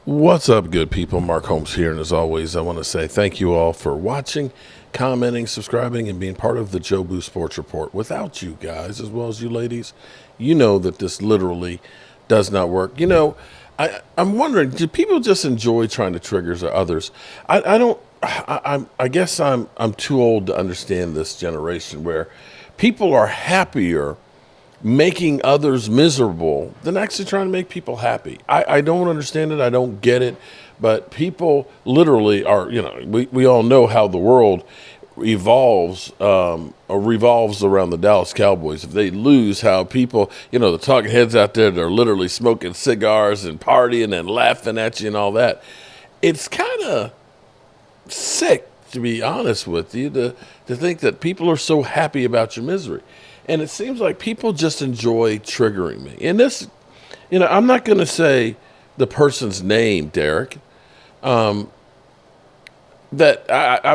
What's up, good people? Mark Holmes here, and as always, I want to say thank you all for watching, commenting, subscribing, and being part of the Joe Boo Sports Report. Without you guys, as well as you ladies, you know that this literally does not work. You know, I'm wondering, do people just enjoy trying to trigger others? I guess I'm too old to understand this generation where people are happier making others miserable than actually trying to make people happy. I don't understand it. I don't get it. But people literally are, you know, we all know how the world evolves or revolves around the Dallas Cowboys. If they lose, how people, you know, the talking heads out there, they're literally smoking cigars and partying and laughing at you and all that. It's kind of sick, to be honest with you, to think that people are so happy about your misery. And it seems like people just enjoy triggering me. And this, you know, I'm not going to say the person's name, Derek. I'm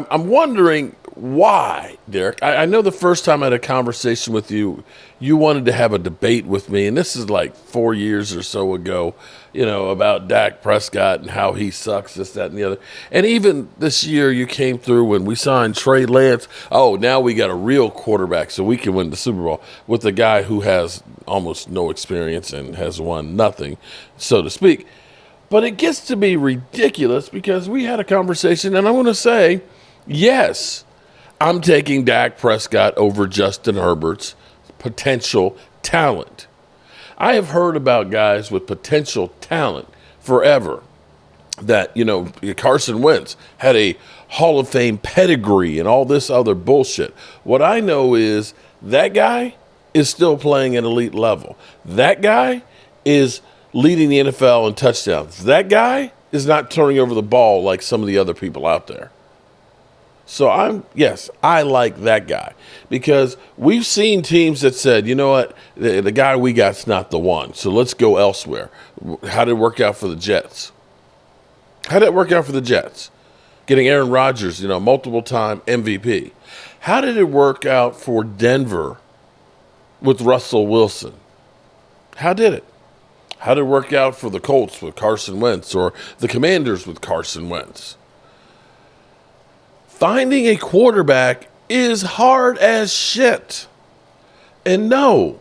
wondering why, Derek. I know the first time I had a conversation with you, you wanted to have a debate with me. And this is like 4 years or so ago, you know, about Dak Prescott and how he sucks, this, that, and the other. And even this year you came through when we signed Trey Lance. Oh, now we got a real quarterback so we can win the Super Bowl with a guy who has almost no experience and has won nothing, so to speak. But it gets to be ridiculous because we had a conversation, and I want to say, yes, I'm taking Dak Prescott over Justin Herbert's potential talent. I have heard about guys with potential talent forever that, you know, Carson Wentz had a Hall of Fame pedigree and all this other bullshit. What I know is that guy is still playing at elite level. That guy is leading the NFL in touchdowns. That guy is not turning over the ball like some of the other people out there. So I like that guy because we've seen teams that said, you know what, the guy we got's not the one, so let's go elsewhere. How did it work out for the Jets? How did it work out for the Jets? Getting Aaron Rodgers, you know, multiple-time MVP. How did it work out for Denver with Russell Wilson? How did it? How did it work out for the Colts with Carson Wentz or the Commanders with Carson Wentz? Finding a quarterback is hard as shit. And no,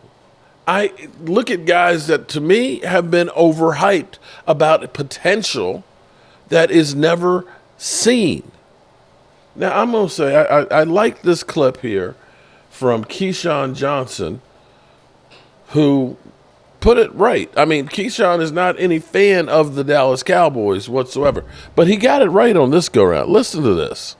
I look at guys that to me have been overhyped about a potential that is never seen. Now, I'm going to say I like this clip here from Keyshawn Johnson, who put it right. I mean, Keyshawn is not any fan of the Dallas Cowboys whatsoever, but he got it right on this go-round. Listen to this.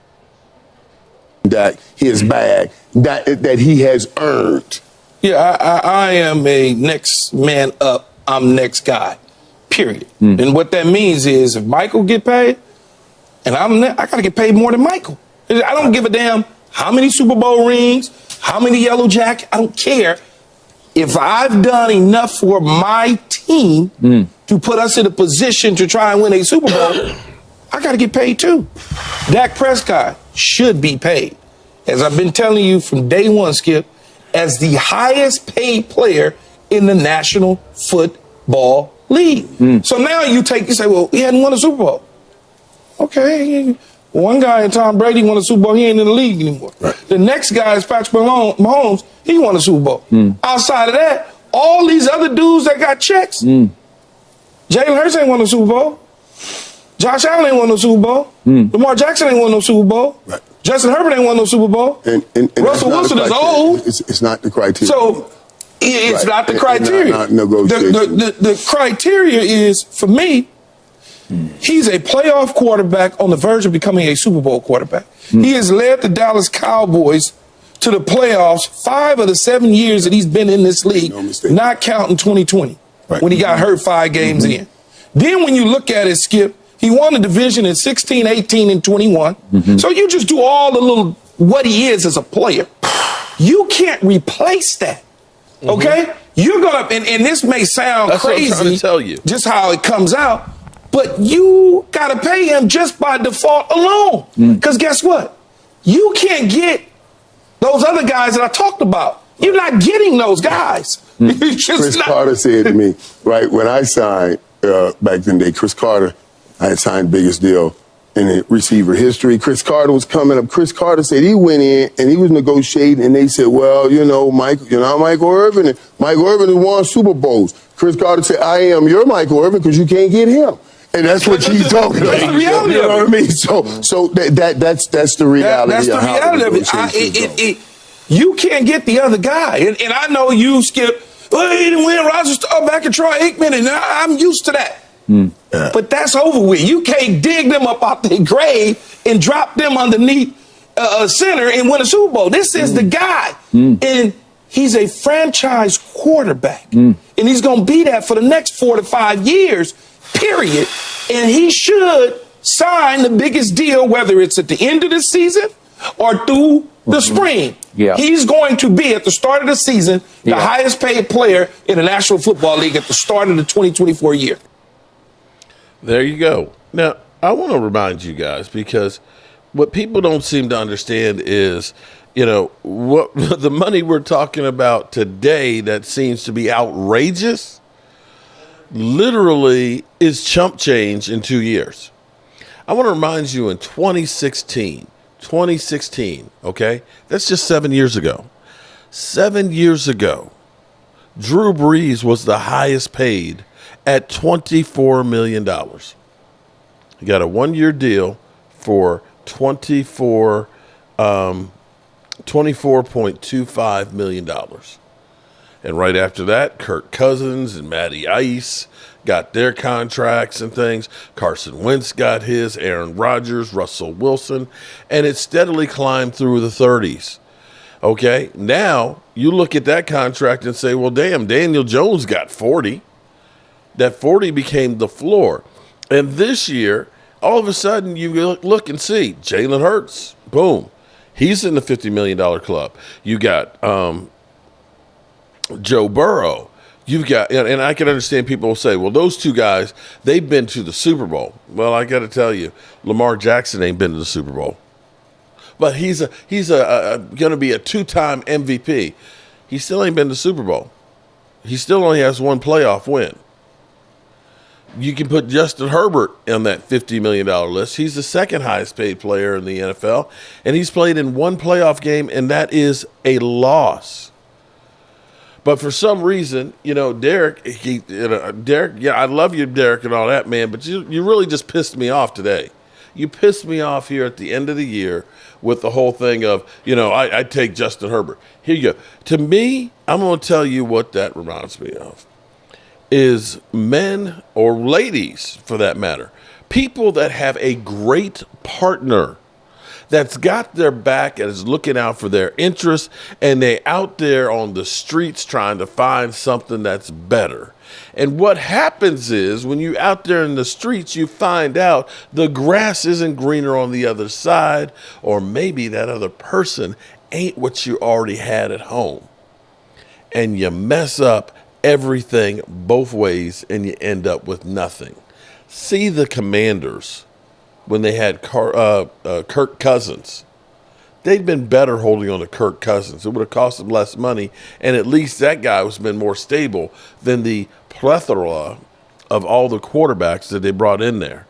That his bag that he has earned. Yeah, I am a next man up. I'm next guy, period. And what that means is if Michael get paid, and I got to get paid more than Michael. I don't give a damn how many Super Bowl rings, how many yellow jackets. I don't care. If I've done enough for my team to put us in a position to try and win a Super Bowl, I got to get paid too. Dak Prescott should be paid. As I've been telling you from day one, Skip, as the highest paid player in the National Football League. So now you say, well, he hadn't won a Super Bowl. Okay, one guy, Tom Brady, won a Super Bowl. He ain't in the league anymore. Right. The next guy is Patrick Mahomes. He won a Super Bowl. Outside of that, all these other dudes that got checks, Jalen Hurts ain't won a Super Bowl. Josh Allen ain't won no Super Bowl. Lamar Jackson ain't won no Super Bowl. Right. Justin Herbert ain't won no Super Bowl. And Russell Wilson is old. It's not the criteria. So it's not the criteria. Not negotiation. The criteria is, for me, he's a playoff quarterback on the verge of becoming a Super Bowl quarterback. He has led the Dallas Cowboys to the playoffs 5 of the 7 years that he's been in this league, not counting 2020 when he got hurt 5 games in. Then when you look at it, Skip, he won the division in 16, 18, and 21. So you just do all the little what he is as a player. You can't replace that. Okay? You're going to, and this may sound crazy, what I'm trying to tell you. Just how it comes out, but you got to pay him just by default alone. Because guess what? You can't get those other guys that I talked about. You're not getting those guys. Chris Carter said to me, right, when I signed back in the day, Chris Carter I had signed the biggest deal in the receiver history. Chris Carter was coming up. Chris Carter said he went in and he was negotiating, and they said, well, Mike, you're not Michael Irvin. And Michael Irvin has won Super Bowls. Chris Carter said, I am your Michael Irvin because you can't get him. And that's what she's talking about. That's the reality You know of what I mean? So that's the reality. That's the reality of it. You can't get the other guy. And I know you, Skip, he didn't win Roger Staubach back and Troy Aikman, and I'm used to that. But that's over with. You can't dig them up out their grave and drop them underneath a center and win a Super Bowl. This is the guy. And he's a franchise quarterback. And he's going to be that for the next 4 to 5 years, period. And he should sign the biggest deal, whether it's at the end of the season or through the spring. Yeah. He's going to be, at the start of the season, the highest paid player in the National Football League at the start of the 2024 year. There you go. Now, I want to remind you guys, because what people don't seem to understand is, what the money we're talking about today that seems to be outrageous literally is chump change in 2 years. I want to remind you, in 2016, okay? That's just 7 years ago. 7 years ago, Drew Brees was the highest paid at $24 million. He got a 1-year deal for $24.25 million. And right after that, Kirk Cousins and Matty Ice got their contracts and things. Carson Wentz got his, Aaron Rodgers, Russell Wilson, and it steadily climbed through the 30s. Okay, now you look at that contract and say, well, damn, Daniel Jones got 40. That 40 became the floor. And this year, all of a sudden, you look and see Jalen Hurts, boom, he's in the $50 million club. You got Joe Burrow. You've got, and I can understand people will say, well, those two guys, they've been to the Super Bowl. Well, I got to tell you, Lamar Jackson ain't been to the Super Bowl. But he's going to be a 2-time MVP. He still ain't been to the Super Bowl. He still only has one playoff win. You can put Justin Herbert on that $50 million list. He's the second highest paid player in the NFL, and he's played in one playoff game, and that is a loss. But for some reason, Derek, I love you, Derek, and all that, man, but you really just pissed me off today. You pissed me off here at the end of the year with the whole thing of, I take Justin Herbert. Here you go. To me, I'm going to tell you what that reminds me of. Is men, or ladies for that matter, people that have a great partner that's got their back and is looking out for their interests, and they out there on the streets trying to find something that's better. And what happens is, when you're out there in the streets, you find out the grass isn't greener on the other side, or maybe that other person ain't what you already had at home. And you mess up everything both ways, and you end up with nothing. See the Commanders when they had Kirk Cousins. They'd been better holding on to Kirk Cousins. It would have cost them less money, and at least that guy has been more stable than the plethora of all the quarterbacks that they brought in there.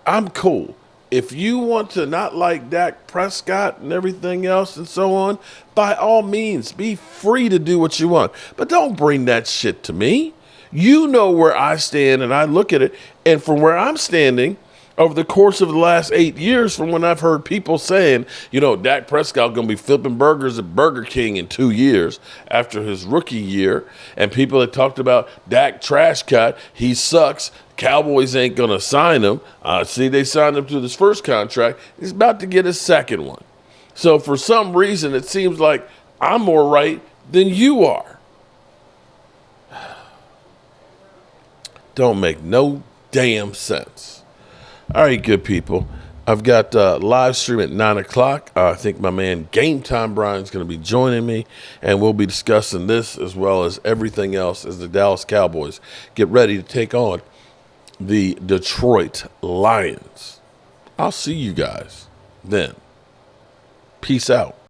I'm cool. If you want to not like Dak Prescott and everything else and so on, by all means, be free to do what you want. But don't bring that shit to me. You know where I stand, and I look at it. And from where I'm standing, over the course of the last 8 years, from when I've heard people saying, Dak Prescott going to be flipping burgers at Burger King in 2 years after his rookie year, and people that talked about Dak trash cut, he sucks, Cowboys ain't going to sign him. See, they signed him to this first contract. He's about to get his second one. So for some reason, it seems like I'm more right than you are. Don't make no damn sense. All right, good people. I've got live stream at 9 o'clock. I think my man Game Time Brian's going to be joining me, and we'll be discussing this as well as everything else as the Dallas Cowboys get ready to take on the Detroit Lions. I'll see you guys then. Peace out.